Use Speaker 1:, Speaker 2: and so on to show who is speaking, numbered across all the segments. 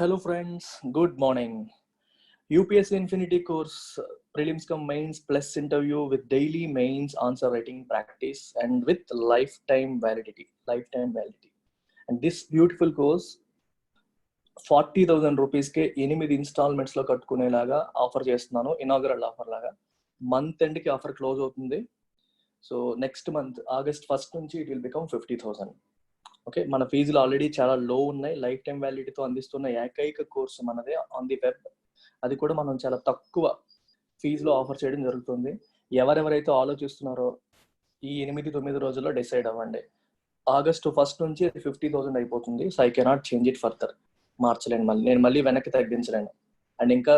Speaker 1: Hello friends, good morning. UPSC Infinity course prelims cum mains plus interview with daily mains answer writing practice and with lifetime validity. And this beautiful course 40,000 రూపీస్కే 8 ఇన్స్టాల్మెంట్స్లో కట్టుకునేలాగా offer చేస్తున్నాను. Inaugural offer లాగా month ఎండ్కి offer close అవుతుంది. So next month August 1 నుంచి it will become 50,000. Okay, మన ఫీజులు already చాలా లో ఉన్నాయి. లైఫ్ టైం వ్యాలిడిటీతో అందిస్తున్న ఏకైక కోర్సు మనదే ఆన్ ది వెబ్. అది కూడా మనం చాలా తక్కువ ఫీజులో ఆఫర్ చేయడం జరుగుతుంది. ఎవరెవరైతే ఆలోచిస్తున్నారో ఈ 8-9 రోజుల్లో డిసైడ్ అవ్వండి. ఆగస్టు 1 నుంచి 50,000 అయిపోతుంది. So I cannot change it further. మార్చలేను, నేను మళ్ళీ వెనక్కి తగ్గించలేను. అండ్ ఇంకా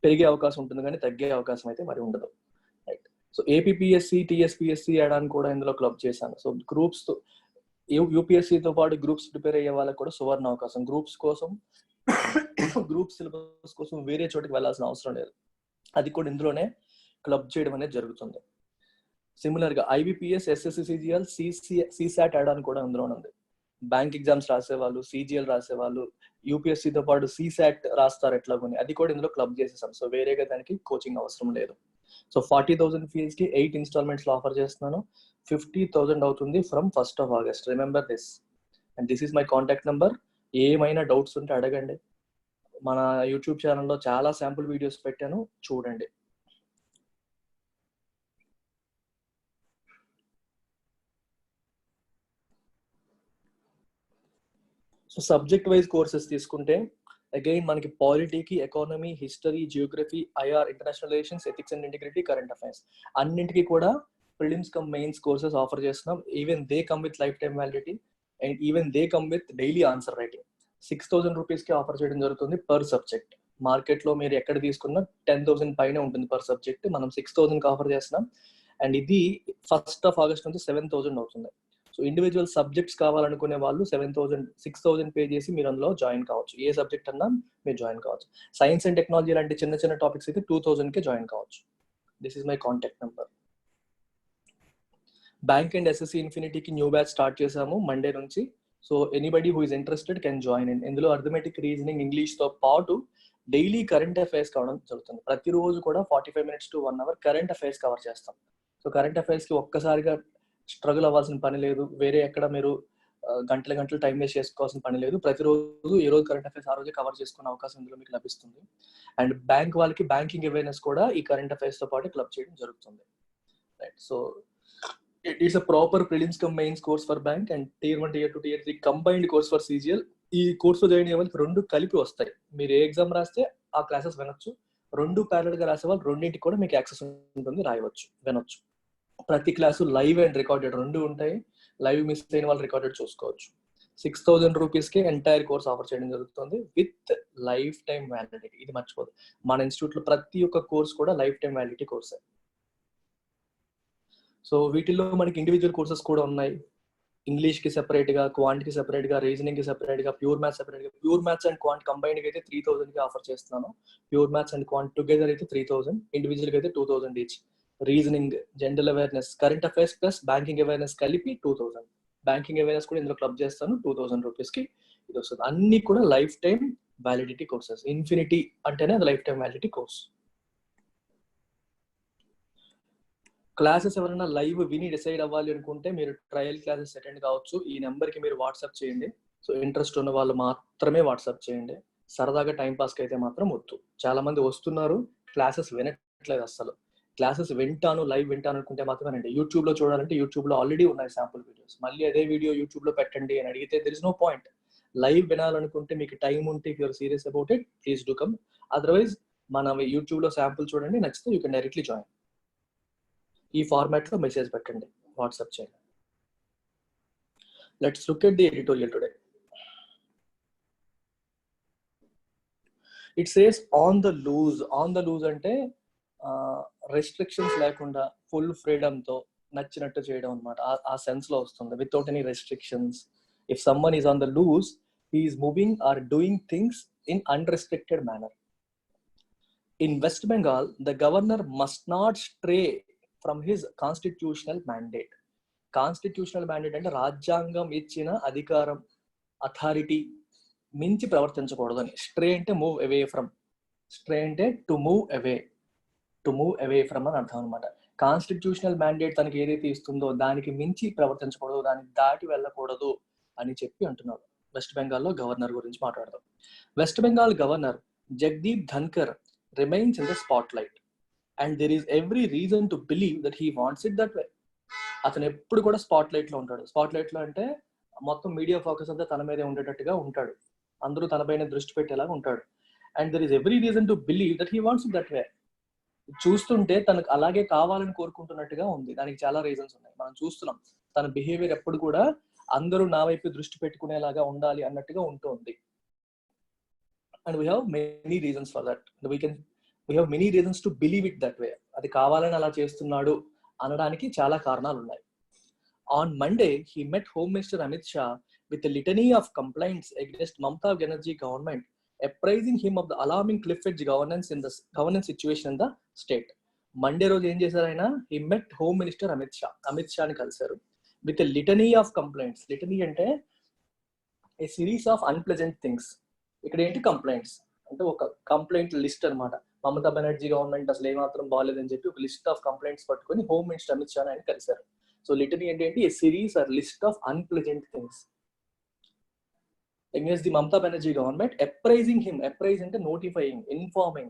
Speaker 1: పెరిగే అవకాశం ఉంటుంది కానీ తగ్గే అవకాశం అయితే మరి ఉండదు. రైట్. సో ఏపీపీఎస్సి, టీఎస్పీఎస్సి వేయడానికి కూడా ఇందులో క్లబ్ చేశాను. సో గ్రూప్స్తో యూపీఎస్సీతో పాటు గ్రూప్స్ ప్రిపేర్ అయ్యే వాళ్ళకి కూడా సువర్ణ అవకాశం. గ్రూప్స్ కోసం గ్రూప్ సిలబస్ కోసం వేరే చోటికి వెళ్ళాల్సిన అవసరం లేదు. అది కూడా ఇందులోనే క్లబ్ చేయడం అనేది జరుగుతుంది. సిమిలర్ గా IBPS, SSC, CGL, CSAT add కూడా ఇందులోనే ఉంది. బ్యాంక్ ఎగ్జామ్స్ రాసేవాళ్ళు, సిజిఎల్ రాసేవాళ్ళు యూపీఎస్సీతో పాటు సిసాట్ రాస్తారు ఎట్లాగొని, అది కూడా ఇందులో క్లబ్ చేసేసాం. సో వేరేగా దానికి కోచింగ్ అవసరం లేదు. సో 40,000 ఫీజ్కి 8 ఇన్స్టాల్మెంట్స్లో ఆఫర్ చేస్తున్నాను. 50,000 అవుతుంది from 1st of August. Remember this and this is my contact number. ఏమైనా డౌట్స్ ఉంటే అడగండి. మన యూట్యూబ్ ఛానల్లో చాలా శాంపుల్ వీడియోస్ పెట్టాను, చూడండి. సో సబ్జెక్ట్ వైజ్ కోర్సెస్ తీసుకుంటే అగైన్ మనకి పాలిటీకి, economy, history, geography, IR, international relations, ethics and integrity, current affairs అన్నింటికి కూడా prelims come mains courses offer చేస్తున్నాం. Even they come with lifetime validity and even they come with daily answer writing. 6,000 రూపీస్కి offer చేయడం జరుగుతుంది per subject. మార్కెట్లో మీరు ఎక్కడ తీసుకున్నా 10,000 పైన ఉంటుంది పర్ సబ్జెక్ట్. మనం 6,000కి ఆఫర్ చేస్తున్నాం. అండ్ ఇది 1st of August నుంచి 7,000 అవుతుంది. సో ఇండివిజువల్ సబ్జెక్ట్స్ కావాలనుకునే వాళ్ళు 6,000 పే చేసి మీరు అందులో జాయిన్ కావచ్చు. ఏ సబ్జెక్ట్ అన్నా మీరు జాయిన్ కావచ్చు. సైన్స్ అండ్ టెక్నాలజీ లాంటి చిన్న చిన్న టాపిక్స్ అయితే 2,000కే జాయిన్ కావచ్చు. This is my contact number. Bank and SSC ఇన్ఫినిటీకి న్యూ బ్యాచ్ స్టార్ట్ చేసాము మండే నుంచి. So anybody who is interested can join in. ఇందులో అర్థమెటిక్, రీజనింగ్, ఇంగ్లీష్తో పాటు డైలీ కరెంట్ అఫైర్స్ కావడం జరుగుతుంది. ప్రతిరోజు కూడా 45 minutes to 1 hour current affairs cover చేస్తాం. సో కరెంట్ అఫైర్స్కి ఒక్కసారిగా స్ట్రగుల్ అవ్వాల్సిన పని లేదు. వేరే ఎక్కడ మీరు గంటలు టైం వేస్ట్ చేసుకోవాల్సిన పని లేదు. ప్రతిరోజు ఏ రోజు కరెంట్ అఫైర్స్ ఆ రోజే కవర్ చేసుకునే అవకాశం ఇందులో మీకు లభిస్తుంది. అండ్ బ్యాంక్ వాళ్ళకి బ్యాంకింగ్ అవేర్నెస్ కూడా ఈ కరెంట్ అఫైర్స్తో పాటు క్లబ్ చేయడం జరుగుతుంది. Right. So it's a proper prelims come mains course for bank and Tier 1, Tier 2, Tier 3 combined course for CGL. ఈ కోర్సులో జాయిన్ అయ్యే వాళ్ళకి 2 కలిపి వస్తాయి. మీరు ఏ ఎగ్జామ్ రాస్తే ఆ క్లాసెస్ వినొచ్చు. 2 ప్యారల్ గా రాసే వాళ్ళు 2టికి కూడా మీకు యాక్సెస్ ఉంటుంది, రాయవచ్చు, వినొచ్చు. ప్రతి క్లాసు లైవ్ అండ్ రికార్డెడ్ 2 ఉంటాయి. లైవ్ మిస్ అయిన వాళ్ళు రికార్డెడ్ చూసుకోవచ్చు. 6,000 రూపీస్కి ఎంటైర్ కోర్స్ ఆఫర్ చేయడం జరుగుతుంది విత్ లైఫ్ టైం వ్యాలిడిటీ. ఇది మర్చిపోదు, మన ఇన్స్టిట్యూట్లో ప్రతి ఒక్క కోర్స్ కూడా లైఫ్ టైం వ్యాలిడిటీ కోర్సే. సో వీటిల్లో మనకి ఇండివిజువల్ కోర్సెస్ కూడా ఉన్నాయి. ఇంగ్లీష్కి సెపరేట్గా, క్వాంట్కి సెపరేట్గా, రీజనింగ్కి సెపరేట్గా, ప్యూర్ మ్యాథ్స్ సెపరేట్గా. ప్యూర్ మ్యాథ్స్ అండ్ క్వాంట్ కంబైన్డ్కి అయితే 3,000కి ఆఫర్ చేస్తున్నాను. Pure maths and quant together అయితే 3,000, ఇండివిజువల్కి అయితే 2,000 each. Reasoning, general awareness, current affairs plus banking awareness కలిపి 2,000. బ్యాంకింగ్ అవేర్నెస్ కూడా ఇందులో క్లబ్ చేస్తాను. 2,000 రూపీస్కి ఇది వస్తుంది. అన్ని కూడా life time validity courses. Infinity అంటేనే అది life time validity course. Classes ఎవరైనా లైవ్ విని డిసైడ్ అవ్వాలి అనుకుంటే మీరు ట్రయల్ క్లాసెస్ అటెండ్ కావచ్చు. ఈ నెంబర్కి మీరు వాట్సాప్ చేయండి. సో ఇంట్రెస్ట్ ఉన్న వాళ్ళు మాత్రమే వాట్సాప్ చేయండి. సరదాగా టైం పాస్కి అయితే మాత్రం వద్దు. చాలా మంది వస్తున్నారు, క్లాసెస్ వినట్లేదు అసలు. క్లాసెస్ లైవ్ వింటాను అనుకుంటే మాత్రమేనండి. యూట్యూబ్లో చూడాలంటే యూట్యూబ్లో ఆల్రెడీ ఉన్నాయి శాంపుల్ వీడియోస్. మళ్ళీ అదే వీడియో యూట్యూబ్లో పెట్టండి అని అడిగితే there is no point. Live వినాలనుకుంటే మీకు టైం ఉంటే, if you're serious about it, please do come. Otherwise మన యూట్యూబ్లో శాంపుల్ చూడండి, నచ్చితే యూ కెన్ డైరెక్ట్లీ జాయిన్. ఈ ఫార్మాట్లో మెసేజ్ పెట్టండి, వాట్సాప్ చేయండి. Let's look at the editorial today. It says on the loose. On the loose అంటే రెస్ట్రిక్షన్స్ లేకుండా ఫుల్ ఫ్రీడమ్తో నచ్చినట్టు చేయడం అనమాట. ఆ సెన్స్లో వస్తుంది. Without any restrictions. If someone is on the loose, he is moving or doing things in unrestricted manner. In West Bengal, the governor must not stray from his constitutional mandate. Constitutional mandate అంటే రాజ్యాంగం ఇచ్చిన అధికారం, authority మించి ప్రవర్తించకూడదు అని. Stray అంటే move away from, stray అంటే to move away from అని అర్థం అనమాట. కాన్స్టిట్యూషనల్ మ్యాండేట్ తనకి ఏదైతే ఇస్తుందో దానికి మించి ప్రవర్తించకూడదు, దానికి దాటి వెళ్ళకూడదు అని చెప్పి అంటున్నారు. వెస్ట్ బెంగాల్లో గవర్నర్ గురించి మాట్లాడదాం. West Bengal governor Jagdeep Dhankhar remains in the spot light and there is every reason to believe that he wants it that way. అతను ఎప్పుడు కూడా స్పాట్ లైట్ లో ఉంటాడు. స్పాట్ లైట్ లో అంటే మొత్తం మీడియా ఫోకస్ అంతా తన మీదే ఉండేటట్టుగా ఉంటాడు, అందరూ తనపైన దృష్టి పెట్టేలాగా ఉంటాడు. And there is every reason to believe that he wants it that way. చూస్తుంటే తనకు అలాగే కావాలని కోరుకుంటున్నట్టుగా ఉంది. దానికి చాలా రీజన్స్ ఉన్నాయి, మనం చూస్తున్నాం. తన బిహేవియర్ ఎప్పుడు కూడా అందరూ నా వైపు దృష్టి పెట్టుకునేలాగా ఉండాలి అన్నట్టుగా ఉంటుంది. And we have many reasons for that. We have many reasons to believe it that way. అది కావాలని అలా చేస్తున్నాడు అనడానికి చాలా కారణాలు ఉన్నాయి. On Monday, he met Home Minister Amit Shah with a litany of complaints against Mamata Banerjee government, apprising him of the alarming cliff edge governance situation in the state. Monday రోజు ఏం చేశారు ఆయన? He met Home Minister Amit Shah ని కలిశారు with a litany of complaints. Litany అంటే a series of unpleasant things. ఇక్కడ ఏంటి? Complaints అంటే ఒక కంప్లైంట్ లిస్ట్ అనమాట. మమతా బెనర్జీ గవర్నమెంట్ అసలు ఏమాత్రం బాగాలేదని చెప్పి ఒక లిస్ట్ ఆఫ్ కంప్లైంట్స్ పట్టుకొని హోమ్ మినిస్టర్ అమిత్ షా ఆయన కలిశారు. సో లిటరీ ఏంటి? A series or list of unpleasant things against the Mamata Banerjee government, apprising him. Apprise అంటే notifying, informing.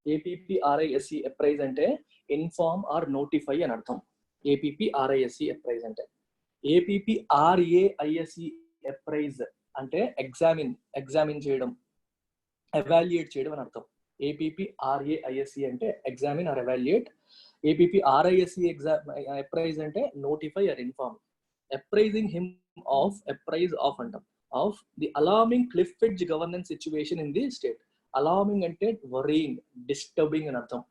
Speaker 1: APPRISE apprise అంటే inform or notify అని అర్థం. APPRISE apprise అంటే. APPRAISE apprise అంటే ఎగ్జామిన్ చేయడం, ఎవాల్యుయేట్ చేయడం అని అర్థం. APPRAISE అంటే examine or evaluate. APPRISE apprise అంటే notify or inform. Apprising him of, apprise of అంటాం, of the alarming cliff edge governance situation in the state. Alarming అంటే worrying, disturbing అని అర్థం.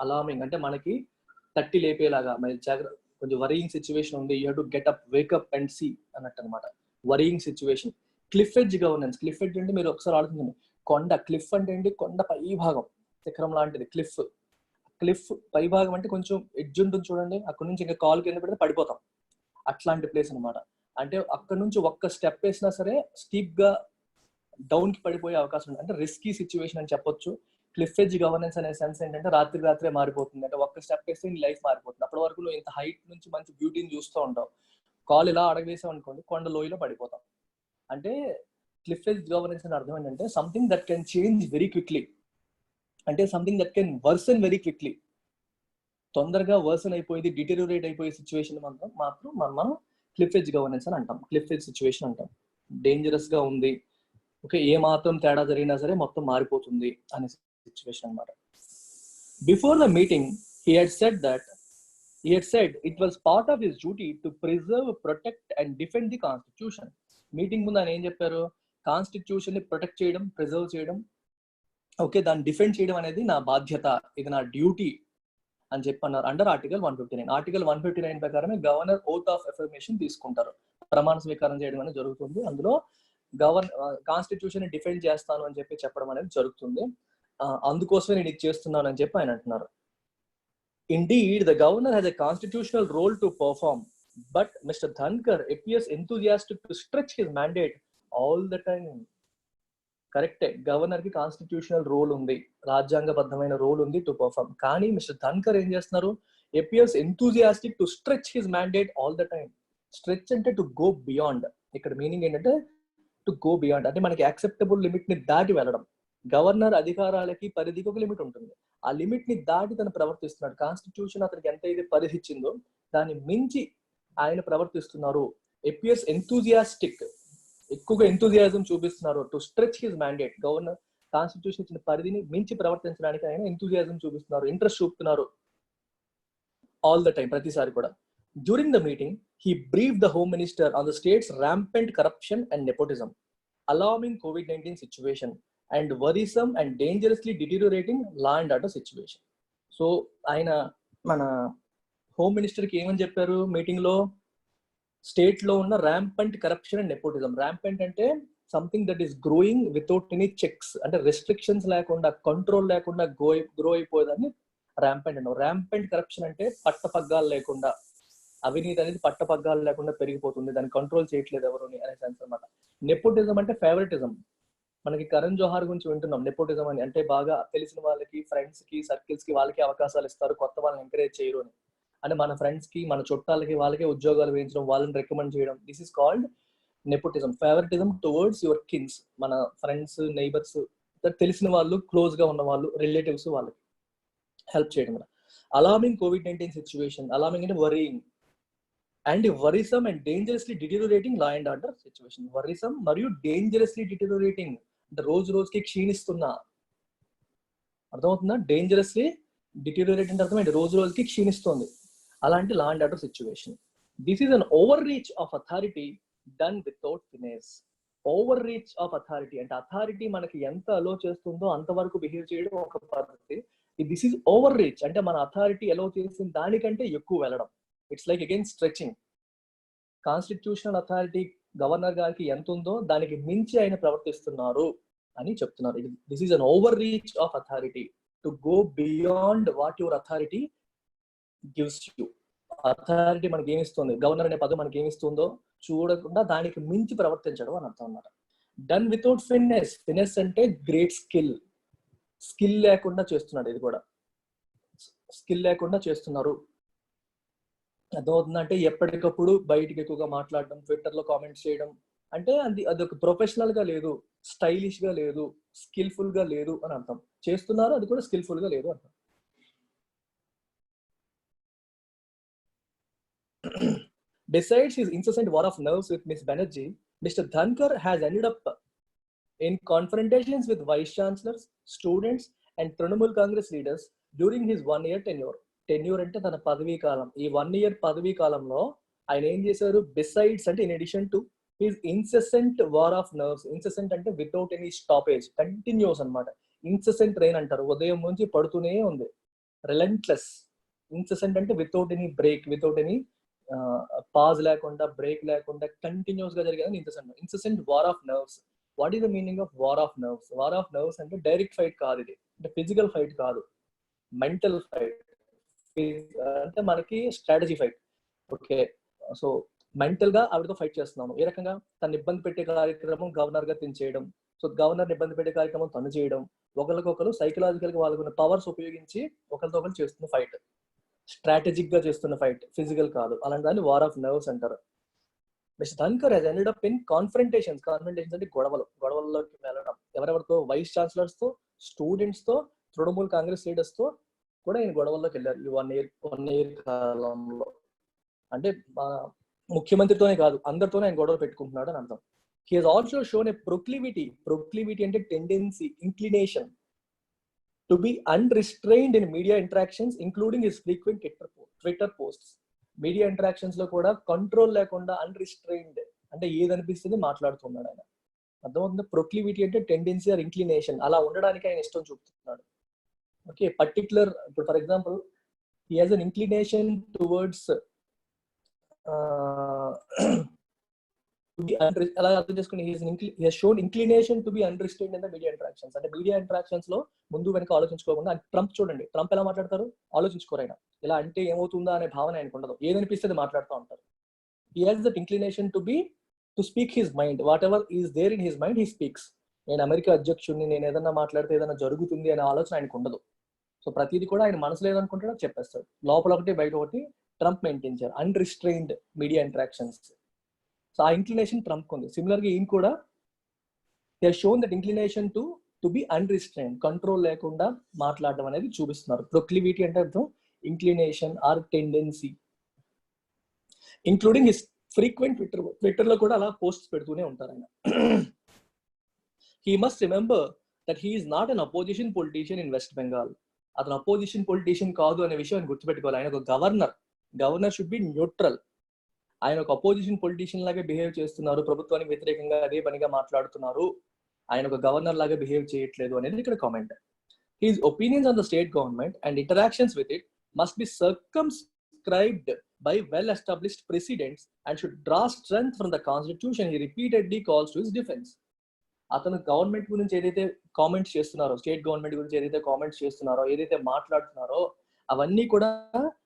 Speaker 1: Alarming అంటే మనకి తట్టి లేపేలాగా, మరి జాగ్రత్త, కొంచెం వరీయింగ్ సిచ్యువేషన్ ఉంది, you have to get up, wake up and see అన్నట్టు అనమాట. Worrying situation. Cliff edge governance. Cliff edge అంటే మీరు ఒకసారి ఆడుతుంది, కొండ. క్లిఫ్ అంటే ఏంటి? కొండ పై భాగం, శిఖరం లాంటిది క్లిఫ్. క్లిఫ్ పై భాగం అంటే కొంచెం ఎడ్జ్ ఉంటుంది చూడండి, అక్కడ నుంచి ఇంకా కాలు కింద పెడితే పడిపోతాం, అట్లాంటి ప్లేస్ అనమాట. అంటే అక్కడ నుంచి ఒక్క స్టెప్ వేసినా సరే స్టీప్ గా డౌన్ కి పడిపోయే అవకాశం ఉంది. అంటే రిస్కీ సిచ్యువేషన్ అని చెప్పొచ్చు. క్లిఫ్ ఎడ్జ్ గవర్నెన్స్ అనే సెన్స్ ఏంటంటే రాత్రే మారిపోతుంది. అంటే ఒక్క స్టెప్ వేస్తే నీ లైఫ్ మారిపోతుంది. అప్పటి వరకు నువ్వు ఇంత హైట్ నుంచి మంచి బ్యూటీని చూస్తూ ఉంటావు, కాల్ ఇలా అడగవేసాం అనుకోండి, కొండ లోయలో పడిపోతాం. అంటే క్లిఫ్ ఎడ్జ్ గవర్నెన్స్ అని అర్థం ఏంటంటే something that can change very quickly, అంటే something that can worsen very quickly. తొందరగా వర్సన్ అయిపోయింది, డిటెరియోరేట్ అయిపోయే సిచ్యువేషన్ మాత్రం మనం క్లిఫ్ ఎడ్జ్ గవర్నెన్స్ అని అంటాం, క్లిఫ్ ఎడ్జ్ సిచ్యువేషన్ అంటాం. డేంజరస్ గా ఉంది, ఓకే, ఏ మాత్రం తేడా జరిగినా సరే మొత్తం మారిపోతుంది అనే సిచ్యువేషన్ అన్నమాట. Before the meeting he had said it was part of his duty to preserve, protect and defend the constitution. Meeting ముందు ఆయన ఏం చెప్పారు? కాన్స్టిట్యూషన్ ని ప్రొటెక్ట్ చేయడం, ప్రిజర్వ్ చేయడం, ఓకే, దాన్ని డిఫెండ్ చేయడం అనేది నా బాధ్యత, ఇది నా డ్యూటీ అని చెప్పన్నారు. Under article 159. ఆర్టికల్ 159 ప్రకారమే గవర్నర్ ఓత్ ఆఫ్ ఎఫర్మేషన్ తీసుకుంటారు, ప్రమాణ స్వీకారం చేయడం అనేది జరుగుతుంది. అందులో కాన్స్టిట్యూషన్ ని డిఫెండ్ చేస్తాను అని చెప్పి చెప్పడం అనేది జరుగుతుంది. అందుకోసమే నేను ఇది చేస్తున్నాను అని చెప్పి ఆయన అంటున్నారు. Indeed, the governor has a constitutional role to perform, but Mr. Dhankar appears enthusiastic to stretch his mandate all the time. కరెక్టే, గవర్నర్ కి కాన్స్టిట్యూషనల్ రోల్ ఉంది, రాజ్యాంగబద్ధమైన రోల్ ఉంది టు పర్ఫార్మ్. కానీ మిస్టర్ ధన్కర్ ఏం చేస్తున్నారు? appears enthusiastic to stretch his mandate all the time. Stretch అంటే to go beyond. ఇక్కడ మీనింగ్ ఏంటంటే టు గో బియాండ్ అంటే మనకి యాక్సెప్టబుల్ లిమిట్ ని దాటి వెళ్ళడం. గవర్నర్ అధికారాలకి పరిధికి ఒక లిమిట్ ఉంటుంది, ఆ లిమిట్ ని దాటి తను ప్రవర్తిస్తున్నాడు. కాన్స్టిట్యూషన్ అతనికి ఎంత అయితే పరిధి ఇచ్చిందో దాన్ని మించి ఆయన ప్రవర్తిస్తున్నారు. ఎపియర్స్ ఎంతూజియాస్టిక్, ఎక్కువగా ఎంతూజియాజం చూపిస్తున్నారు. To stretch his mandate, governor constitution ఇచ్చిన పరిధిని మించి ప్రవర్తించడానికి ఆయన ఎంతూజియాజం చూపిస్తున్నారు, ఇంట్రెస్ట్ చూపుతున్నారు ఆల్ ద టైం, ప్రతిసారి కూడా. During the meeting, he briefed the Home Minister on the state's rampant corruption and nepotism, alarming COVID-19 situation, and worrisome and dangerously deteriorating law and order situation. So, ఆయన మన home minister కి ఏమని చెప్పారు meeting లో? State లో ఉన్న rampant corruption and nepotism. Rampant అంటే something that is growing without any checks, అంటే రెస్ట్రిక్షన్స్ లేకుండా, కంట్రోల్ లేకుండా గ్రో అయిపోయేదాన్ని ర్యాంపెంట్ అంటారు. ర్యాంపెంట్ కరప్షన్ అంటే పట్టపగ్గాలు లేకుండా, అవినీతి అనేది పట్టపగ్గాలు లేకుండా పెరిగిపోతుంది, దాన్ని కంట్రోల్ చేయట్లేదు ఎవరు అనే సెన్స్ అనమాట. నెపోటిజం అంటే ఫేవరెటిజం, మనకి కరణ్ జోహార్ గురించి వింటున్నాం, నెపోటిజం అని. అంటే బాగా తెలిసిన వాళ్ళకి, ఫ్రెండ్స్ కి, సర్కిల్స్ కి వాళ్ళకి అవకాశాలు ఇస్తారు, కొత్త వాళ్ళని ఎంకరేజ్ చేయరు అని. అంటే మన ఫ్రెండ్స్ కి, మన చుట్టాలకి, వాళ్ళకే ఉద్యోగాలు వేయించడం, వాళ్ళని రికమెండ్ చేయడం. This is called nepotism. Favouritism towards your kins, మన ఫ్రెండ్స్, నైబర్స్, తెలిసిన వాళ్ళు, క్లోజ్ గా ఉన్న వాళ్ళు, రిలేటివ్స్, వాళ్ళకి హెల్ప్ చేయడం. అలార్మింగ్ కోవిడ్-19 సిచ్యువేషన్. అలార్మింగ్ అంటే worrying. And worrisome and dangerously deteriorating law and order situation. Worrisome మరియు డేంజరస్లీ డిటీరియోరేటింగ్ అంటే రోజు రోజుకి క్షీణిస్తున్నా. అర్థమవుతుందా? డేంజరస్లీ డిటీరియోరేటింగ్ అర్థం ఏంటి? రోజు రోజుకి క్షీణిస్తుంది. అలాంటి law and order situation. This is an overreach of authority done without finesse. Overreach of authority అంటే అథారిటీ మనకి ఎంత అలో చేస్తుందో అంతవరకు బిహేవ్ చేయడం ఒక పద్ధతి. దిస్ ఈస్ ఓవర్ రీచ్ అంటే మన అథారిటీ అలో చేసిన దానికంటే ఎక్కువ వెళ్ళడం. It's like again stretching. Constitutional authority governor గారికి ఎంత ఉందో దానికి మించి ఆయన ప్రవర్తిస్తున్నారు అని చెప్తున్నారు. This is an overreach of authority to go beyond what your authority gives you. Authority మనకి ఏమిస్తుంది, గవర్నర్ అనే పదం మనకి ఏమిస్తుందో చూడకుండా దానికి మించి ప్రవర్తించడం అని అర్థం అన్నమాట. Done without ఫిన్నెస్. ఫిన్నెస్ అంటే గ్రేట్ స్కిల్. స్కిల్ లేకుండా చేస్తున్నాడు. ఇది కూడా స్కిల్ లేకుండా చేస్తున్నారు. అర్థమవుతుందంటే ఎప్పటికప్పుడు బయటికి ఎక్కువగా మాట్లాడడం, ట్విట్టర్ లో కామెంట్స్ చేయడం, అంటే అదొక ప్రొఫెషనల్ గా లేదు, స్టైలిష్ గా లేదు, స్కిల్ఫుల్ గా లేదు అని అర్థం. చేస్తున్నారు, అది కూడా స్కిల్ఫుల్ గా లేదు అర్థం. Besides his incessant war of nerves with Miss Banerjee, Mr. Dhankar has ended up in confrontations with vice chancellors, students, and Trinamool Congress leaders during his 1-year tenure. Tenure అంటే తన పదవీ కాలం. ఈ 1 year పదవీ కాలంలో ఆయన ఏం చేశారు? బిసైడ్స్ అంటే in addition to his incessant war of nerves. Incessant అంటే వితౌట్ ఎనీ స్టాపేజ్, కంటిన్యూస్ అనమాట. ఇన్సెసెంట్ రెయిన్ అంటారు, ఉదయం నుంచి పడుతూనే ఉంది, రిలెంట్లెస్. ఇన్సెసెంట్ అంటే without any break, without any pause లేకుండా, బ్రేక్ లేకుండా కంటిన్యూస్ గా జరిగేది incessant. Incessant war of nerves. What is the meaning of war of nerves? War of nerves అంటే డైరెక్ట్ ఫైట్ కాదు, ఇది అంటే ఫిజికల్ ఫైట్ కాదు, మెంటల్ ఫైట్. అంటే మనకి strategy fight. Okay, so mental గా ఆవిడతో ఫైట్ చేస్తున్నాను. ఏ రకంగా? తను ఇబ్బంది పెట్టే కార్యక్రమం గవర్నర్ గా తిని చేయడం, సో గవర్నర్ ఇబ్బంది పెట్టే కార్యక్రమం తను చేయడం, ఒకరికొకరు సైకలాజికల్ గా వాళ్ళకున్న పవర్స్ ఉపయోగించి ఒకరితో ఒకరు చేస్తున్న ఫైట్, స్ట్రాటజిక్ గా చేస్తున్న ఫైట్, ఫిజికల్ కాదు. అలాంటి దాన్ని వార్ ఆఫ్ నర్వ్స్ అంటారు. Mr Dhankhar has ended up in confrontations. Confrontations అంటే గొడవల్లోకి వెళ్ళడం. ఎవరెవరితో? వైస్ ఛాన్సలర్స్ తో, స్టూడెంట్స్ తో, తృణమూల్ కాంగ్రెస్ లీడర్స్ తో కూడా ఆయన గొడవల్లోకి వెళ్ళారు ఈ 1 year కాలంలో. అంటే ముఖ్యమంత్రితోనే కాదు, అందరితోనే ఆయన గొడవలు పెట్టుకుంటున్నాడు అని అర్థం. He has also shown a proclivity. Proclivity అంటే tendency, inclination to be unrestrained in media interactions including his frequent Twitter posts. Media interactions లో కూడా కంట్రోల్ లేకుండా అన్రిస్ట్రైన్డ్ అంటే ఏదనిపిస్తుంది మాట్లాడుతున్నాడు ఆయన. అర్థమవుతుంది? ప్రొక్లివిటీ అంటే టెండెన్సీ ఆర్ ఇంక్లినేషన్, అలా ఉండడానికి ఆయన ఇష్టం చూపుతున్నాడు. ఓకే, పర్టికులర్, ఇప్పుడు for example he has an inclination towards అలా అర్థం చేసుకుని he has shown inclination to be unrestrained in the media interactions. అంటే మీడియా ఇంటరాక్షన్స్ లో ముందు వెనక ఆలోచించుకోకుండా. ట్రంప్ చూడండి, ట్రంప్ ఎలా మాట్లాడతారు? ఆలోచించుకోరు ఆయన. ఇలా అంటే ఏమవుతుందా అనే భావన ఆయనకు ఉండదు, ఏదనిపిస్తుంది మాట్లాడుతూ ఉంటారు. He has that inclination to speak his mind. Whatever is there in his mind he speaks. నేను అమెరికా అధ్యక్షుడిని, నేను ఏదన్నా మాట్లాడితే ఏదైనా జరుగుతుంది అనే ఆలోచన ఆయనకు ఉండదు. సో ప్రతిదీ కూడా ఆయన మనసులో ఏదనుకుంటాడో చెప్పేస్తాడు. లోపల ఒకటి బయట ఒకటి ట్రంప్ మెయింటైన్ చేయాలి. Unrestrained media interactions. సో ఆ ఇంక్లినేషన్ ట్రంప్ ఉంది. సిమిలర్ గా ఈయన కూడా they shown that inclination to be unrestrained, control లేకుండా మాట్లాడడం అనేది చూపిస్తున్నారు. ప్రొక్లివిటీ అంటే అర్థం inclination or tendency. Including his frequent Twitter లో కూడా అలా పోస్ట్ పెడుతూనే ఉంటారు ఆయన. He must remember that he is not an opposition politician in West Bengal. అతను అపోజిషన్ పొలిటీషియన్ కాదు అనే విషయం ఆయన గుర్తుపెట్టుకోవాలి. ఆయన ఒక గవర్నర్ షుడ్ బి న్యూట్రల్. ఆయన ఒక అపోజిషన్ పొలిటీషియన్ లాగా బిహేవ్ చేస్తున్నారు, ప్రభుత్వానికి వ్యతిరేకంగా అదే పనిగా మాట్లాడుతున్నారు, ఆయన ఒక గవర్నర్ లాగా బిహేవ్ చేయట్లేదు అనేది ఇక్కడ comment. His opinions on the state government and interactions with it must be circumscribed by well-established precedents and should draw strength from the constitution. He repeatedly calls to his defense. అతను government గురించి ఏదైతే comments చేస్తున్నారో, state government గురించి ఏదైతే comments చేస్తున్నారో, ఏదైతే మాట్లాడుతున్నారో, అవన్నీ కూడా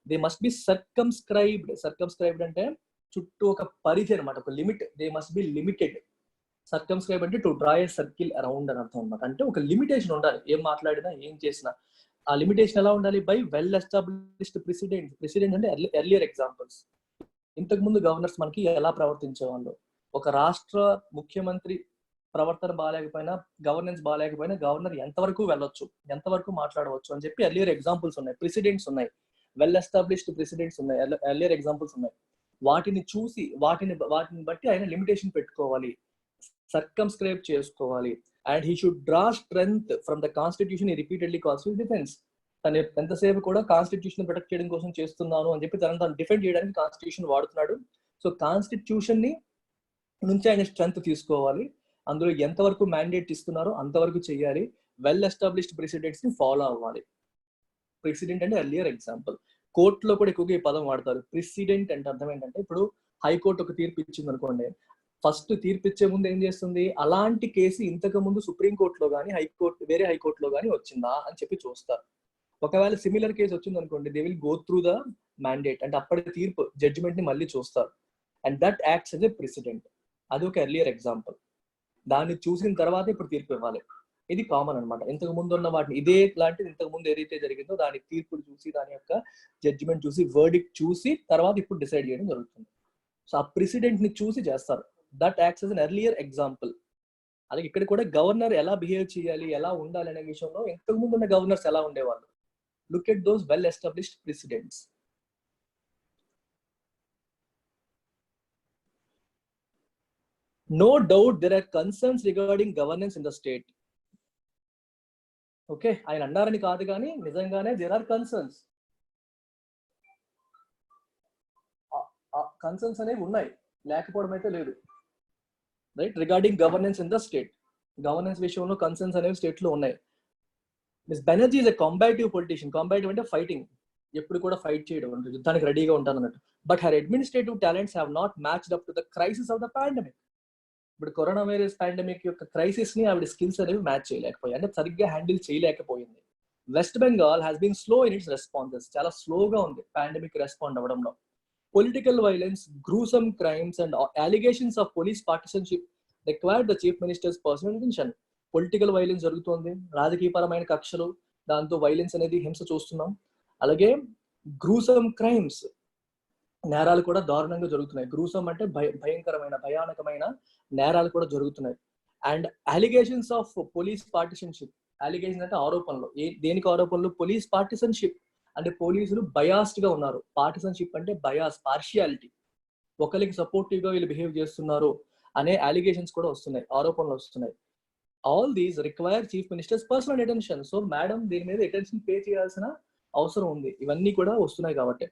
Speaker 1: they must be circumscribed. Circumscribed అంటే చుట్టూ ఒక పరిధి అనమాట, ఒక limit. They must be limited. Circumscribe అంటే to draw a circle around అని అర్థం అనమాట. అంటే ఒక లిమిటేషన్ ఉండాలి, ఏం మాట్లాడినా ఏం చేసినా. ఆ లిమిటేషన్ ఎలా ఉండాలి? బై వెల్ ఎస్టాబ్లిష్డ్ ప్రెసిడెంట్ అంటే ఎర్లియర్ ఎగ్జాంపుల్స్. ఇంతకు ముందు గవర్నర్స్ మనకి ఎలా ప్రవర్తించేవాళ్ళు, ఒక రాష్ట్ర ముఖ్యమంత్రి ప్రవర్తన బాగాలేకపోయినా, గవర్నెన్స్ బాగాలేకపోయినా గవర్నర్ ఎంతవరకు వెళ్ళొచ్చు, ఎంతవరకు మాట్లాడవచ్చు అని చెప్పి ఎర్లియర్ ఎగ్జాంపుల్స్ ఉన్నాయి, ప్రెసిడెంట్స్ ఉన్నాయి, వెల్ ఎస్టాబ్లిష్డ్ ప్రెసిడెంట్స్ ఉన్నాయి, ఎర్లియర్ ఎగ్జాంపుల్స్ ఉన్నాయి. వాటిని చూసి వాటిని బట్టి ఆయన లిమిటేషన్ పెట్టుకోవాలి, సర్కమ్స్క్రైబ్ చేసుకోవాలి. And he should draw strength from the constitution ఈ రిపీటెడ్లీ కాల్స్ ఫర్ డిఫెన్స్. తను ఎంతసేపు కూడా కాన్స్టిట్యూషన్ ప్రొటెక్ట్ చేయడం కోసం చేస్తున్నాను అని చెప్పి తను డిఫెండ్ చేయడానికి కాన్స్టిట్యూషన్ వాడుతున్నాడు. సో కాన్స్టిట్యూషన్ ని నుంచి ఆయన స్ట్రెంగ్త్ తీసుకోవాలి, అందులో ఎంతవరకు మ్యాండేట్ ఇస్తున్నారో అంతవరకు చేయాలి, వెల్ ఎస్టాబ్లిష్డ్ ప్రెసిడెంట్స్ ని ఫాలో అవ్వాలి. ప్రెసిడెంట్ అంటే ఎర్లియర్ ఎగ్జాంపుల్. కోర్టులో కూడా ఎక్కువగా ఈ పదం వాడతారు. ప్రెసిడెంట్ అంటే అర్థం ఏంటంటే, ఇప్పుడు హైకోర్టు ఒక తీర్పు ఇచ్చింది అనుకోండి, ఫస్ట్ తీర్పు ఇచ్చే ముందు ఏం చేస్తుంది, అలాంటి కేసు ఇంతకు ముందు సుప్రీంకోర్టులో కానీ వేరే హైకోర్టులో కానీ వచ్చిందా అని చెప్పి చూస్తారు. ఒకవేళ సిమిలర్ కేసు వచ్చింది అనుకోండి, they will go through the mandate, అంటే అప్పటి తీర్పు జడ్జిమెంట్ ని మళ్ళీ చూస్తారు. And that acts as a president. అది ఒక ఎర్లియర్ ఎగ్జాంపుల్. దాన్ని చూసిన తర్వాత ఇప్పుడు తీర్పు ఇవ్వాలి. ఇది కామన్ అనమాట. ఇంతకు ముందు ఉన్న వాటిని ఇదే లాంటిది ఇంతకు ముందు ఏదైతే జరిగిందో దాని తీర్పులు చూసి, దాని యొక్క జడ్జిమెంట్ చూసి, వర్డిక్ట్ చూసి తర్వాత ఇప్పుడు డిసైడ్ చేయడం జరుగుతుంది. సో ఆ ప్రెసిడెంట్ ని చూసి చేస్తారు. That acts as N earlier example. అలాగే ఇక్కడ కూడా గవర్నర్ ఎలా బిహేవ్ చేయాలి, ఎలా ఉండాలి అనే విషయంలో ఇంతకు ముందు ఉన్న గవర్నర్స్ ఎలా ఉండేవాళ్ళు. Look at those well established precedents. No doubt there are concerns regarding governance in the state. Okay, ఆయన అన్నారని కాదు కానీ నిజంగానే there are concerns. కన్సర్న్స్ అనేవి ఉన్నాయి, లేకపోవడం అయితే లేదు. Right, regarding governance in the state, governance విషయంలో కన్సర్న్స్ అనేవి స్టేట్ లో ఉన్నాయి. Miss Banerjee is a combative politician. Combative అంటే ఫైటింగ్, ఎప్పుడు కూడా ఫైట్ చేయడం, యుద్ధానికి రెడీగా ఉంటాను అన్నట్టు. But her administrative talents have not matched up to the crisis of the pandemic. ఇప్పుడు కరోనా వైరస్ పాండమిక్ యొక్క క్రైసిస్ ని ఆవిడ స్కిల్స్ అనేవి మ్యాచ్ చేయలేకపోయాయి, అంటే సరిగ్గా హ్యాండిల్ చేయలేకపోయింది. West Bengal has been slow in its responses. చాలా స్లోగా ఉంది పాండమిక్ రెస్పాండ్ అవ్వడంలో. Political violence, gruesome crimes and allegations of police partisanship required the chief minister's personal attention. Political violence జరుగుతుంది, రాజకీయపరమైన కక్షలు, దాంతో వైలెన్స్ అనేది హింస చూస్తున్నాం. అలాగే గ్రూసమ్ క్రైమ్స్, నేరాలు కూడా దారుణంగా జరుగుతున్నాయి. గ్రూసమ్ అంటే భయంకరమైన, భయానకమైన నేరాలు కూడా జరుగుతున్నాయి. And allegations of police partisanship. Allegation అంటే ఆరోపణలు. దేనికి ఆరోపణలు? పోలీస్ పార్టిసన్షిప్ అంటే పోలీసులు బయాస్డ్ గా ఉన్నారు. పార్టిసన్షిప్ అంటే బయాస్, పార్షియాలిటీ, ఒకరికి సపోర్టివ్ గా వీళ్ళు బిహేవ్ చేస్తున్నారు అనే అలిగేషన్స్ కూడా వస్తున్నాయి, ఆరోపణలు వస్తున్నాయి. All these require chief minister's personal attention. So madam దీని మీద అటెన్షన్ పే చేయాల్సిన అవసరం ఉంది, ఇవన్నీ కూడా వస్తున్నాయి కాబట్టి.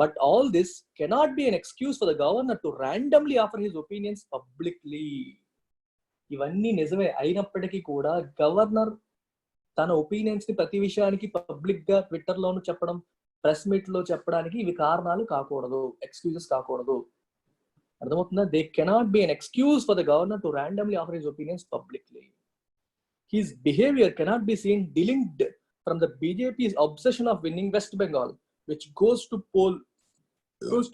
Speaker 1: But all this cannot be an excuse for the governor to randomly offer his opinions publicly. ఇవన్నీ నిజమే అయినప్పటికీ కూడా గవర్నర్ తన ఒపీనియన్స్ ని ప్రతి విషయానికి పబ్లిక్ గా ట్విట్టర్ లోను చెప్పడం, ప్రెస్ మీట్ లో చెప్పడానికి ఇవి కారణాలు కాకూడదు, ఎక్స్క్యూజెస్ కాకూడదు. అర్థమవుతుందా? They cannot be an excuse for the governor to randomly offer his opinions publicly. His behavior cannot be seen delinked from the BJP's obsession of winning West Bengal, which goes to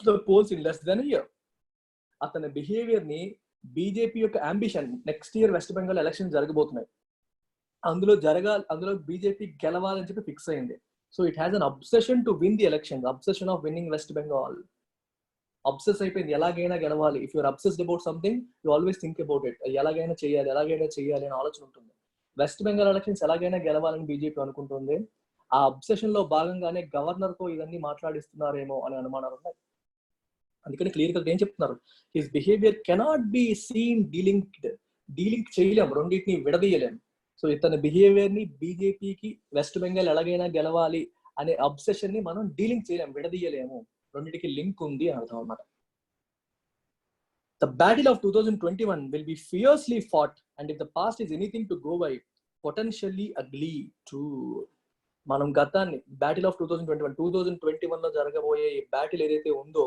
Speaker 1: the polls in less than a year. అతని behaviour ని BJP యొక్క ambition, next year west Bengal election జరగబోతున్నాయి, అందులో BJP గెలవాలని చెప్పి fix అయింది. So it has an obsession to win the election, obsession of winning west Bengal. Obsess అయిపోయింది, ఎలాగైనా గెలవాలి. If you're obsessed about something you always think about it. ఎలాగైనా చేయాలి అనే ఆలోచన ఉంటుంది. వెస్ట్ బెంగాల్ ఎలక్షన్స్ ఎలాగైనా గెలవాలని బీజేపీ అనుకుంటుంది. ఆ అబ్సెషన్ లో భాగంగానే గవర్నర్ తో ఇవన్నీ మాట్లాడిస్తున్నారేమో అనే అనుమానాలు ఉన్నాయి. అందుకని క్లియర్ గా ఏం చెప్తున్నారు, his behaviour cannot be seen delink చేయలేం, రెండింటిని విడదీయలేం. సో ఇతని బిహేవియర్ ని బీజేపీకి వెస్ట్ బెంగాల్ ఎలాగైనా గెలవాలి అనే అబ్సెషన్ ని మనం డీలింక్ చేయలేం, విడదీయలేము, రెండింటికి లింక్ ఉంది అని అర్థం అన్నమాట. The battle of 2021 will be fiercely fought, and if the past is anything to go by, potentially ugly too. మనం గతాన్ని, బ్యాటిల్ ఆఫ్ 2021 లో జరగబోయే ఈ బ్యాటిల్ ఏదైతే ఉందో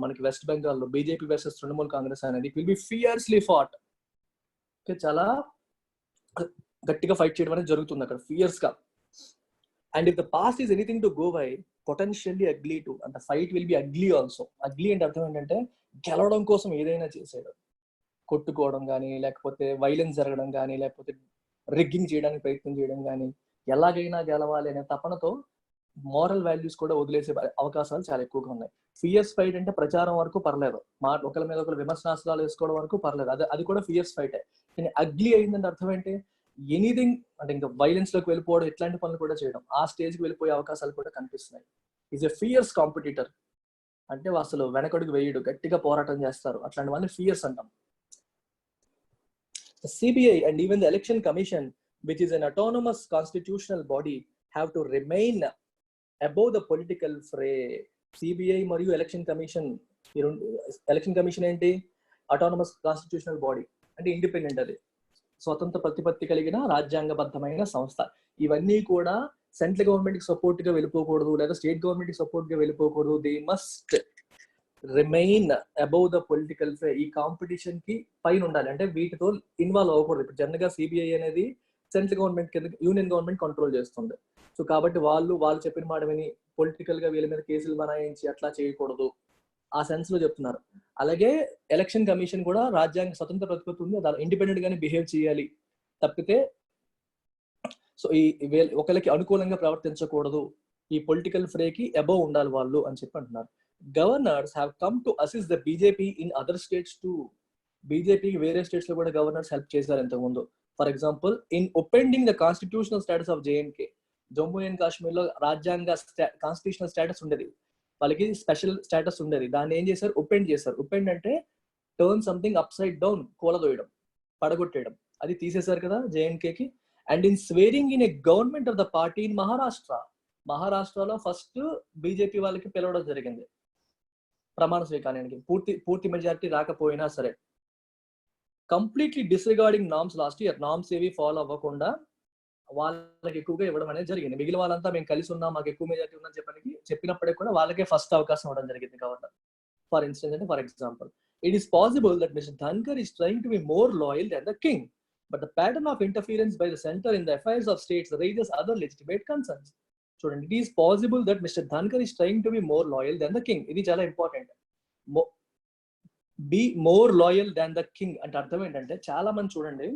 Speaker 1: మనకి వెస్ట్ బెంగాల్లో బీజేపీ వర్సెస్ తృణమూల్ కాంగ్రెస్ అనేది విల్ బి ఫియర్స్లీ ఫాట్. చాలా గట్టిగా ఫైట్ చేయడం అనేది జరుగుతుంది అక్కడ, ఫియర్స్ గా. And if the past is anything to go by, potentially ugly to. And the fight will be ugly also. Ugly అంటే అర్థం ఏంటంటే గెలవడం కోసం ఏదైనా చేసాడు, కొట్టుకోవడం కానీ, లేకపోతే వైలెన్స్ జరగడం కానీ, లేకపోతే రిగ్గింగ్ చేయడానికి ప్రయత్నం చేయడం కానీ, ఎలాగైనా గెలవాలి అనే తపనతో మోరల్ వాల్యూస్ కూడా వదిలేసే అవకాశాలు చాలా ఎక్కువగా ఉన్నాయి. ఫియర్స్ ఫైట్ అంటే ప్రచారం వరకు పర్లేదు, ఒకరి మీద ఒకరు విమర్శనాస్త్రాలు వేసుకోవడం వరకు పర్లేదు, అది కూడా ఫియర్స్ ఫైటే. కానీ అగ్లీ అయిందంటే అర్థం ఏంటి? ఎనీథింగ్ అంటే ఇంకా వైలెన్స్ లోకి వెళ్ళిపోవడం, ఇట్లాంటి పనులు కూడా చేయడం, ఆ స్టేజ్ కి వెళ్ళిపోయే అవకాశాలు కూడా కనిపిస్తున్నాయి. ఈజ్ ఎ ఫియర్స్ కాంపిటీటర్ అంటే అసలు వెనకడుగు వేయడు, గట్టిగా పోరాటం చేస్తారు, అట్లాంటి వాళ్ళని ఫియర్స్ అంటాం. The CBI and even the Election Commission, which is an autonomous constitutional body, have to remain above the political fray. CBI మరియు ఎలక్షన్ కమిషన్, ఎలక్షన్ కమిషన్ ఏంటి? అటానమస్ కాన్స్టిట్యూషనల్ బాడీ అంటే ఇండిపెండెంట్, అది స్వతంత్ర ప్రతిపత్తి కలిగిన రాజ్యాంగబద్ధమైన సంస్థ. ఇవన్నీ కూడా సెంట్రల్ గవర్నమెంట్ కి సపోర్ట్ గా వెళ్ళిపోకూడదు, లేదా స్టేట్ గవర్నమెంట్ కి సపోర్ట్ గా వెళ్ళిపోకూడదు. They must remain above the political fray. ఈ కాంపిటీషన్ కి పైన ఉండాలి, అంటే వీటితో ఇన్వాల్వ్ అవ్వకూడదు. ఇప్పుడు జనరల్ గా సిబిఐ అనేది సెంట్రల్ గవర్నమెంట్ కింద యూనియన్ గవర్నమెంట్ కంట్రోల్ చేస్తుంది. సో కాబట్టి వాళ్ళు చెప్పిన మాట విని పొలిటికల్ గా వీళ్ళ మీద కేసులు బనాయించి అట్లా చేయకూడదు, ఆ సెన్స్ లో చెప్తున్నారు. అలాగే ఎలక్షన్ కమిషన్ కూడా రాజ్యాంగ స్వతంత్ర ప్రతిపత్తి ఉంది, అది ఇండిపెండెంట్ గానే బిహేవ్ చేయాలి తప్పితే సో ఈ ఒకరికి అనుకూలంగా ప్రవర్తించకూడదు, ఈ పొలిటికల్ ఫ్రేకి అబౌవ్ ఉండాలి వాళ్ళు అని చెప్పి అంటున్నారు. Governors have come to assist the BJP in other states too. బీజేపీకి వేరే స్టేట్స్ లో కూడా గవర్నర్స్ హెల్ప్ చేశారు ఇంతకుముందు. For example, in upending the constitutional status of J and K. Jammu and Kashmir లో రాజ్యాంగ కాన్స్టిట్యూషనల్ స్టేటస్ ఉండేది, వాళ్ళకి స్పెషల్ స్టేటస్ ఉండేది. దాన్ని ఏం చేశారు? ఒపెండ్ చేశారు. ఒపెండ్ అంటే turn something upside down, కూలదోయడం, పడగొట్టేయడం. అది తీసేశారు కదా జేఎంకేకి. And in swearing in a government of the party in Maharashtra. మహారాష్ట్రలో ఫస్ట్ బీజేపీ వాళ్ళకి పిలవడం జరిగింది ప్రమాణ స్వీకారానికి, పూర్తి మెజారిటీ రాకపోయినా సరే. Completely disregarding norms last year, norms ఏవి ఫాలో అవ్వకుండా వాళ్ళకి ఎక్కువగా ఇవ్వడం అనేది జరిగింది. మిగిలిన వాళ్ళంతా మేము కలిసి ఉన్నాం, మాకు ఎక్కువ మెజారిటీ ఉందని చెప్పినప్పటికీ కూడా వాళ్ళకే ఫస్ట్ అవకాశం ఇవ్వడం జరిగింది గవర్నర్. ఫర్ ఇన్స్టెన్స్ అంటే, for example, it is possible that Mr Dhankhar is trying to be more loyal than the king, but the pattern of interference by the centre in the affairs of states raises other legitimate concerns. చూడండి, it is possible that Mr Dhankhar is trying to be more loyal than the king. ఇది చాలా important. Be more loyal than the king అంటే అర్థం ఏంటంటే, చాలా మంది చూడండి,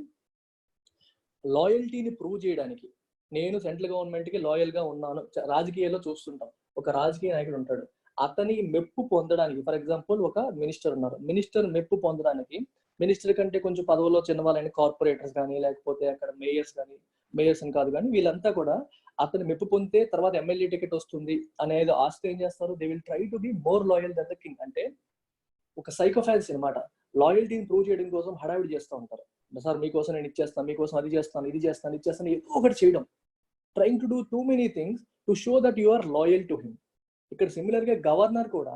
Speaker 1: లాయల్టీని prove చేయడానికి నేను సెంట్రల్ గవర్నమెంట్ కి లాయల్ గా ఉన్నాను, రాజకీయాల్లో చూస్తుంటాం. ఒక రాజకీయ నాయకుడు ఉంటాడు, అతని మెప్పు పొందడానికి, ఫర్ ఎగ్జాంపుల్ ఒక మినిస్టర్ ఉన్నారు, మినిస్టర్ మెప్పు పొందడానికి, మినిస్టర్ కంటే కొంచెం పదవుల్లో చిన్నవాళ్ళని కార్పొరేటర్స్ కానీ, లేకపోతే అక్కడ మేయర్స్ అని కాదు కానీ, వీళ్ళంతా కూడా అతను మెప్పు పొందితే తర్వాత ఎమ్మెల్యే టికెట్ వస్తుంది అనేది ఆస్తి ఏం చేస్తారు? They will try to be more loyal than the king. అంటే ఒక సైకోఫాన్స్ అనమాట. లాయల్టీని ప్రూవ్ చేయడం కోసం హడావిడి చేస్తూ ఉంటారు. సార్ మీకోసం నేను ఇచ్చేస్తాను, మీకోసం అది చేస్తాను, ఇది చేస్తాను, ఏదో ఒకటి చేయడం, trying to do too many things to show that you are loyal to him. ఇక్కడ సిమిలర్ గా గవర్నర్ కూడా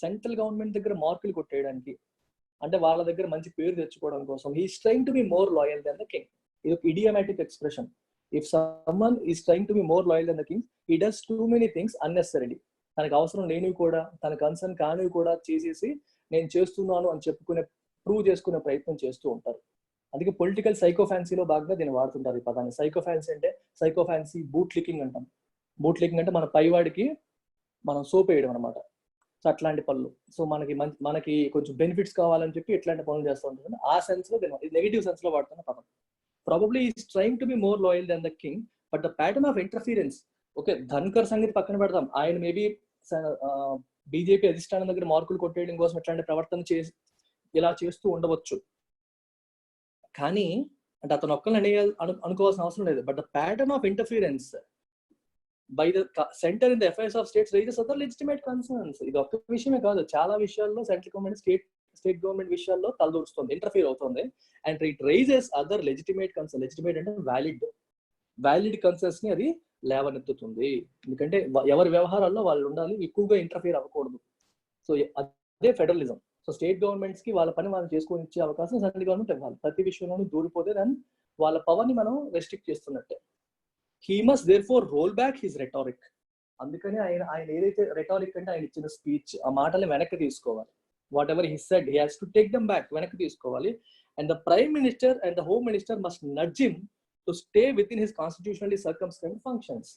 Speaker 1: సెంట్రల్ గవర్నమెంట్ దగ్గర మార్కులు కొట్టేయడానికి, అంటే వాళ్ళ దగ్గర మంచి పేరు తెచ్చుకోవడం కోసం, he is trying to be more loyal than the king. ఇది ఒక idiomatic expression. If someone is trying to be more loyal than the king, he does too many things unnecessarily. తనకు అవసరం లేనివి కూడా, తన కన్సర్న్ కానివి కూడా చేసేసి నేను చేస్తున్నాను అని ప్రూవ్ చేసుకునే ప్రయత్నం చేస్తూ ఉంటారు. అందుకే పొలిటికల్ సైకోఫాన్సీలో భాగంగా దీన్ని వాడుతుంటారు ఈ పదాన్ని. సైకోఫాన్సీ అంటే, సైకోఫాన్సీ బూట్ లికింగ్ అంటాం. బూట్ లికింగ్ అంటే మన పైవాడికి మనం సోప్ వేయడం అనమాట. సో అట్లాంటి పనులు. సో మనకి కొంచెం బెనిఫిట్స్ కావాలని చెప్పి ఇట్లాంటి పనులు చేస్తూ ఉంటారు. ఆ సెన్స్ లో నెగిటివ్ సెన్స్ లో వాడుతున్న పదం. Probably is trying to be more loyal than the king, but the pattern of interference. Okay, Dhankhar సంగతి పక్కన పెడతాం, ఆయన మేబీ బీజేపీ అధిష్టానం దగ్గర మార్కులు కొట్టేయడం కోసం ఇట్లాంటి ప్రవర్తన ఇలా చేస్తూ ఉండవచ్చు. కానీ అంటే అతను ఒక్కరిని అనుకోవాల్సిన అవసరం లేదు. But the pattern of interference by the centre in the affairs of states raises other legitimate concerns. ఇది ఒక్క విషయమే కాదు, చాలా విషయాల్లో సెంట్రల్ గవర్నమెంట్ స్టేట్ గవర్నమెంట్ విషయాల్లో తలదూరుస్తుంది, ఇంటర్ఫీర్ అవుతుంది. And it raises other legitimate concern. Legitimate అంటే వ్యాలిడ్ కన్సర్న్స్ ని అది లేవనెత్తుతుంది. ఎందుకంటే ఎవరి వ్యవహారాల్లో వాళ్ళు ఉండాలి, ఎక్కువగా ఇంటర్ఫీర్ అవ్వకూడదు. సో అదే ఫెడరలిజం. సో స్టేట్ గవర్నమెంట్స్ కి వాళ్ళ పని వాళ్ళు చేసుకొని ఇచ్చే అవకాశం సెంట్రల్ గవర్నమెంట్ ఇవ్వాలి. ప్రతి విషయంలోనూ దూరిపోతే దాన్ని వాళ్ళ పవర్ ని మనం రెస్ట్రిక్ట్ చేస్తున్నట్టే. He must therefore roll back his rhetoric. అందుకని ఆయన ఏదైతే రెటారిక్ అంటే ఆయన ఇచ్చిన స్పీచ్, ఆ మాటల్ని వెనక్కి తీసుకోవాలి. Whatever he said, he has to take them back, వెనక్కి తీసుకోవాలి. And the prime minister and the home minister must nudge him to stay within his constitutionally circumscribed functions.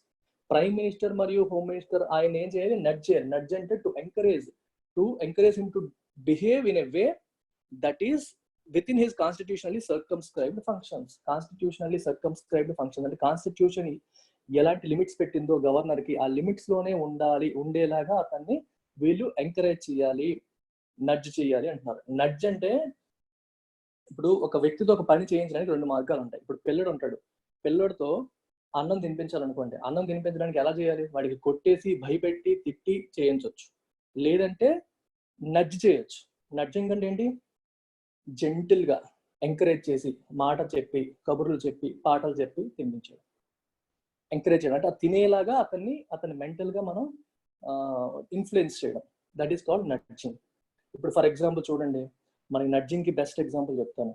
Speaker 1: Prime minister మరియు home minister ఆయన ఏం చేయాలి? Nudge చేయాలి. Nudge అంటే to encourage him to behave in a way that is within his constitutionally circumscribed functions. Constitutionally circumscribed functions అంటే constitution ఎలాంటి limits పెట్టిందో governor కి, ఆ లిమిట్స్ లోనే ఉండేలాగా అతన్ని వీళ్ళు ఎంకరేజ్ చేయాలి, నడ్జ్ చేయాలి అంటున్నారు. నడ్జ్ అంటే ఇప్పుడు ఒక వ్యక్తితో ఒక పని చేయించడానికి 2 మార్గాలు ఉంటాయి. ఇప్పుడు పిల్లడు ఉంటాడు, పిల్లడితో అన్నం తినిపించాలనుకోండి, అన్నం తినిపించడానికి ఎలా చేయాలి? వాడికి కొట్టేసి, భయపెట్టి, తిట్టి చేయించవచ్చు. లేదంటే నడ్జ్ చేయొచ్చు. నడ్జింగ్ అంటే ఏంటి? జెంటిల్ గా ఎంకరేజ్ చేసి, మాట చెప్పి, కబుర్లు చెప్పి, పాటలు చెప్పి తినిపించడం, ఎంకరేజ్ చేయడం. అంటే తినేలాగా అతన్ని మెంటల్ గా మనం ఇన్ఫ్లుయెన్స్ చేయడం. That is called nudging. ఇప్పుడు ఫర్ ఎగ్జాంపుల్ చూడండి, మనకి నడ్జింగ్ కి బెస్ట్ ఎగ్జాంపుల్ చెప్తాను.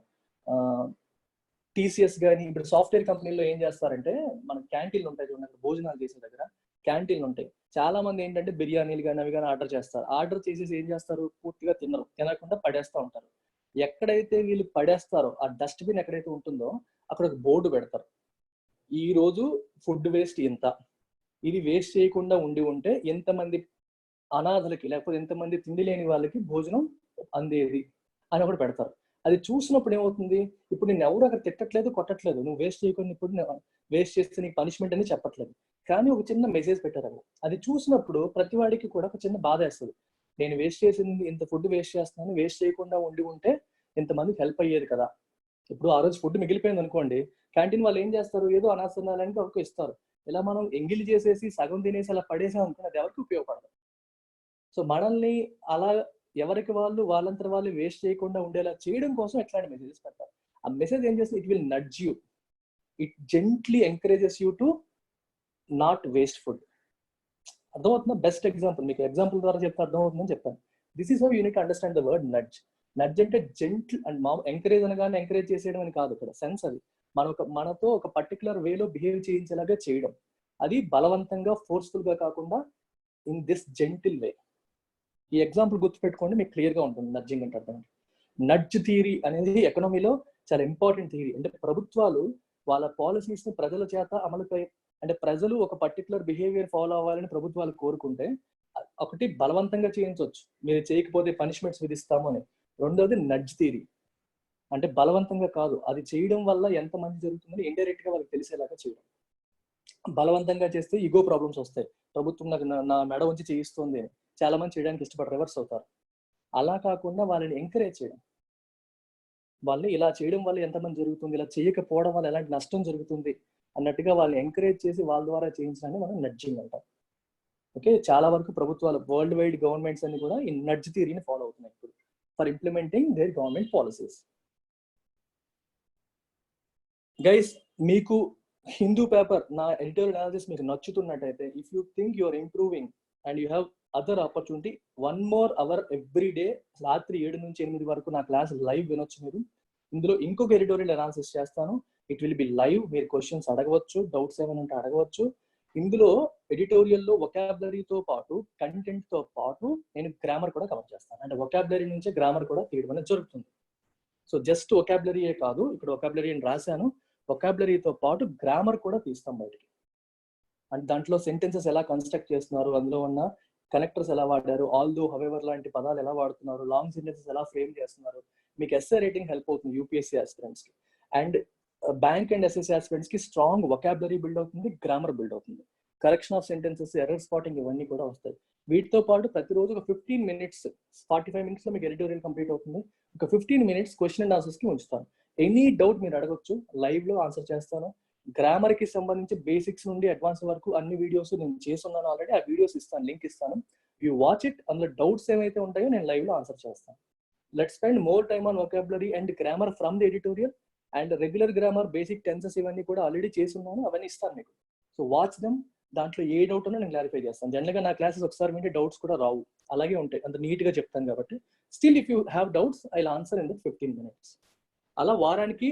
Speaker 1: టీసీఎస్ కానీ ఇప్పుడు సాఫ్ట్వేర్ కంపెనీలో ఏం చేస్తారంటే, మన క్యాంటీన్లు ఉంటాయి చూడండి, భోజనాలు చేసే దగ్గర క్యాంటీన్లు ఉంటాయి. చాలా మంది ఏంటంటే బిర్యానీలు కానీ అవి కానీ ఆర్డర్ చేస్తారు. ఆర్డర్ చేసేసి ఏం చేస్తారు? పూర్తిగా తినరు, తినకుండా పడేస్తూ ఉంటారు. ఎక్కడైతే వీళ్ళు పడేస్తారో ఆ డస్ట్బిన్ ఎక్కడైతే ఉంటుందో అక్కడ ఒక బోర్డు పెడతారు. ఈ రోజు ఫుడ్ వేస్ట్ ఇంత, ఇది వేస్ట్ చేయకుండా ఉంటే ఎంతమంది అనాథలకి లేకపోతే ఎంతమంది తిండి లేని వాళ్ళకి భోజనం అందేది అని ఒకటి పెడతారు. అది చూసినప్పుడు ఏమవుతుంది? ఇప్పుడు నేను ఎవరు అక్కడ తిట్టట్లేదు, కొట్టట్లేదు, నువ్వు వేస్ట్ చేయకుండా ఇప్పుడు వేస్ట్ చేస్తే నీకు పనిష్మెంట్ అని చెప్పట్లేదు. కానీ ఒక చిన్న మెసేజ్ పెట్టారు. అది చూసినప్పుడు ప్రతి వాడికి కూడా ఒక చిన్న బాధ వేస్తుంది. నేను వేస్ట్ చేసింది, ఇంత ఫుడ్ వేస్ట్ చేస్తున్నాను, వేస్ట్ చేయకుండా ఉంటే ఇంతమందికి హెల్ప్ అయ్యేది కదా. ఇప్పుడు ఆ రోజు ఫుడ్ మిగిలిపోయింది అనుకోండి, క్యాంటీన్ వాళ్ళు ఏం చేస్తారు? ఏదో అనాథాలయానికి ఒక ఇస్తారు. ఇలా మనం ఎంగిలి చేసేసి సగం తినేసి అలా పడేసాం అనుకుని అది ఎవరికి ఉపయోగపడదు. సో మనల్ని అలా ఎవరికి వాళ్ళంతా వాళ్ళు వేస్ట్ చేయకుండా ఉండేలా చేయడం కోసం ఎట్లాంటి మెసేజెస్ పెడతారు. ఆ మెసేజ్ ఏం చేస్తుంది? It will nudge you, it gently encourages you to not waste food. అర్థమవుతుందా? బెస్ట్ ఎగ్జాంపుల్ మీకు ఎగ్జాంపుల్ ద్వారా చెప్తే అర్థమవుతుందని చెప్పాను. This is how you need to understand the word nudge. Nudge అంటే జెంటిల్ అండ్ ఎంకరేజ్ అనగానే ఎంకరేజ్ చేసేయడం అని కాదు ఇక్కడ సెన్స్. అది మనతో ఒక పర్టికులర్ వేలో బిహేవ్ చేయించేలాగా చేయడం. అది బలవంతంగా, ఫోర్స్ఫుల్ గా కాకుండా ఇన్ దిస్ జెంటిల్ వే. ఈ ఎగ్జాంపుల్ గుర్తుపెట్టుకోండి, మీకు క్లియర్ గా ఉంటుంది నడ్జింగ్ అంటే అర్థం. నడ్జ్ థియరీ అనేది ఎకనామీలో చాలా ఇంపార్టెంట్ థియరీ. అంటే ప్రభుత్వాలు వాళ్ళ పాలసీస్ ని ప్రజల చేత అమలుపై, అంటే ప్రజలు ఒక పర్టికులర్ బిహేవియర్ ఫాలో అవ్వాలని ప్రభుత్వాలు కోరుకుంటే ఒకటి బలవంతంగా చేయించవచ్చు, మీరు చేయకపోతే పనిష్మెంట్స్ విధిస్తాము అని. రెండోది నడ్జ్ థియరీ, అంటే బలవంతంగా కాదు, అది చేయడం వల్ల ఎంత మంది జరుగుతుందని ఇండైరెక్ట్ గా వాళ్ళకి తెలిసేలాగా చేయడం. బలవంతంగా చేస్తే ఈగో ప్రాబ్లమ్స్ వస్తాయి. ప్రభుత్వం నా మెడ ఉంచి చేయిస్తుంది అని చాలా మంది చేయడానికి ఇష్టపడి రివర్స్ అవుతారు. అలా కాకుండా వాళ్ళని ఎంకరేజ్ చేయడం, వాళ్ళని ఇలా చేయడం వల్ల ఎంతమంది జరుగుతుంది, ఇలా చేయకపోవడం వల్ల ఎలాంటి నష్టం జరుగుతుంది అన్నట్టుగా వాళ్ళని ఎంకరేజ్ చేసి వాళ్ళ ద్వారా చేయించడాన్ని మనం నడ్జింగ్ అంటాం. ఓకే, చాలా వరకు ప్రభుత్వాలు, వరల్డ్ వైడ్ గవర్నమెంట్స్ అన్ని కూడా ఈ నడ్జ్ థియరీని ఫాలో అవుతున్నాయి ఇప్పుడు for implementing their government policies. Guys, మీకు హిందూ పేపర్ నా ఎడిటోరియల్ అనాలిసిస్ మీకు నచ్చుతున్నట్టయితే, if you think you are improving and you have other opportunity, 1 more hour every day, రాత్రి 7 నుంచి 8 వరకు నా క్లాస్ లైవ్ వినొచ్చు మీరు. ఇందులో ఇంకొక ఎడిటోరియల్ అనాలిసిస్ చేస్తాను, ఇట్ విల్ బి లైవ్. మీరు క్వశ్చన్స్ అడగవచ్చు, డౌట్స్ ఏమైనా ఉంటే అడగవచ్చు. ఇందులో ఎడిటోరియల్లో వొకాబులరీతో పాటు, కంటెంట్ తో పాటు నేను గ్రామర్ కూడా కవర్ చేస్తాను. అంటే వొకాబులరీ నుంచే గ్రామర్ కూడా తీయడం అనేది జరుగుతుంది. సో జస్ట్ వొకాబులరీయే కాదు, ఇక్కడ వొకాబులరీ అని రాశాను, వొకాబులరీతో పాటు గ్రామర్ కూడా తీస్తాం బయటికి. అంటే దాంట్లో సెంటెన్సెస్ ఎలా కన్స్ట్రక్ట్ చేస్తున్నారు, అందులో ఉన్న కనెక్టర్స్ ఎలా వాడారు, ఆల్దో, హవెవర్ లాంటి పదాలు ఎలా వాడుతున్నారు, లాంగ్ సెంటెన్సెస్ ఎలా ఫ్రేమ్ చేస్తున్నారు, మీకు ఎస్ఏ రేటింగ్ హెల్ప్ అవుతుంది యూపీఎస్సీ ఆస్పిరెంట్స్ కి. And bank and SSC aspirants కి స్ట్రాంగ్ వొకాబులరీ బిల్డ్ అవుతుంది, గ్రామర్ బిల్డ్ అవుతుంది, correction of sentences, error spotting ఇవన్నీ కూడా వస్తాయి. వీటితో పాటు ప్రతిరోజు ఒక 15 minutes, 45 minutes లో మీకు ఎడిటోరియల్ కంప్లీట్ అవుతుంది. ఒక 15 minutes క్వశ్చన్ అండ్ ఆన్సర్స్ కి ఉంచుతాను. ఎనీ డౌట్ మీరు అడగొచ్చు, లైవ్ లో ఆన్సర్ చేస్తాను. గ్రామర్ కి సంబంధించి బేసిక్స్ నుండి అడ్వాన్స్ వరకు అన్ని వీడియోస్ నేను చేస్తున్నాను ఆల్రెడీ. ఆ వీడియోస్ ఇస్తాను, లింక్ ఇస్తాను, యూ వాచ్ ఇట్. అందులో డౌట్స్ ఏమైతే ఉంటాయో నేను లైవ్ లో ఆన్సర్ చేస్తాను. Let's spend more time on vocabulary and grammar from the editorial. And regular grammar, basic tenses ఇవన్నీ కూడా ఆల్రెడీ చేసి ఉన్నాను, అవన్నీ ఇస్తాను మీకు. So watch them. దాంట్లో ఏ డౌట్ ఉన్నా నేను క్లారిఫై చేస్తాను. జనరల్గా నా క్లాసెస్ ఒకసారి వింటే డౌట్స్ కూడా రావు, అలాగే ఉంటాయి, అంత నీట్ గా చెప్తాను కాబట్టి. Still if you have doubts I will answer in the 15 minutes. అలా వారానికి,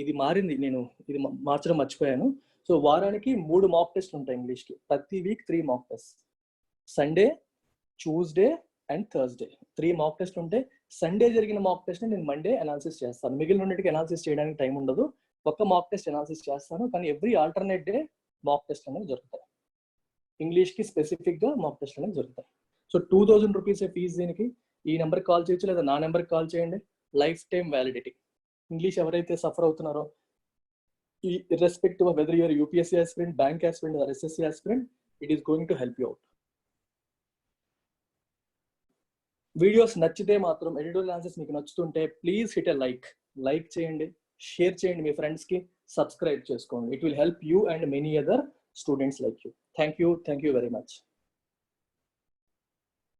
Speaker 1: ఇది మారింది, నేను ఇది మార్చడం మర్చిపోయాను. సో వారానికి 3 మాక్ టెస్ట్లు ఉంటాయి ఇంగ్లీష్కి. ప్రతి week 3 mock test, Sunday, Tuesday and Thursday 3 mock test ఉంటాయి. సండే జరిగిన మాక్ టెస్ట్ నేను మండే అనాలిసిస్ చేస్తాను. మిగిలిన రెండింటికి అనాలిసిస్ చేయడానికి టైం ఉండదు, ఒక్క మాక్ టెస్ట్ అనాలిసిస్ చేస్తాను. కానీ every alternate day mock test అనేవి జరుగుతాయి. ఇంగ్లీష్కి స్పెసిఫిక్ గా మాక్ టెస్ట్ అనేవి జరుగుతాయి. సో 2000 రూపీస్ ఫీజు దీనికి. ఈ నెంబర్కి కాల్ చేయొచ్చు, లేదా నా నెంబర్కి కాల్ చేయండి. Life time validity. ఇంగ్లీష్ ఎవరైతే సఫర్ అవుతున్నారో, irrespective of whether you're a UPSC aspirant, bank aspirant or SSC aspirant, it is going to help you out. Videos నచ్చితే మాత్రం, ఎడిటోరియల్ ఆన్సర్స్ మీకు నచ్చుతుంటే ప్లీజ్ హిట్ ఎ లైక్ చేయండి, share చేయండి మీ ఫ్రెండ్స్కి, subscribe చేసుకోండి. It will help you and many other students like you. Thank you very much.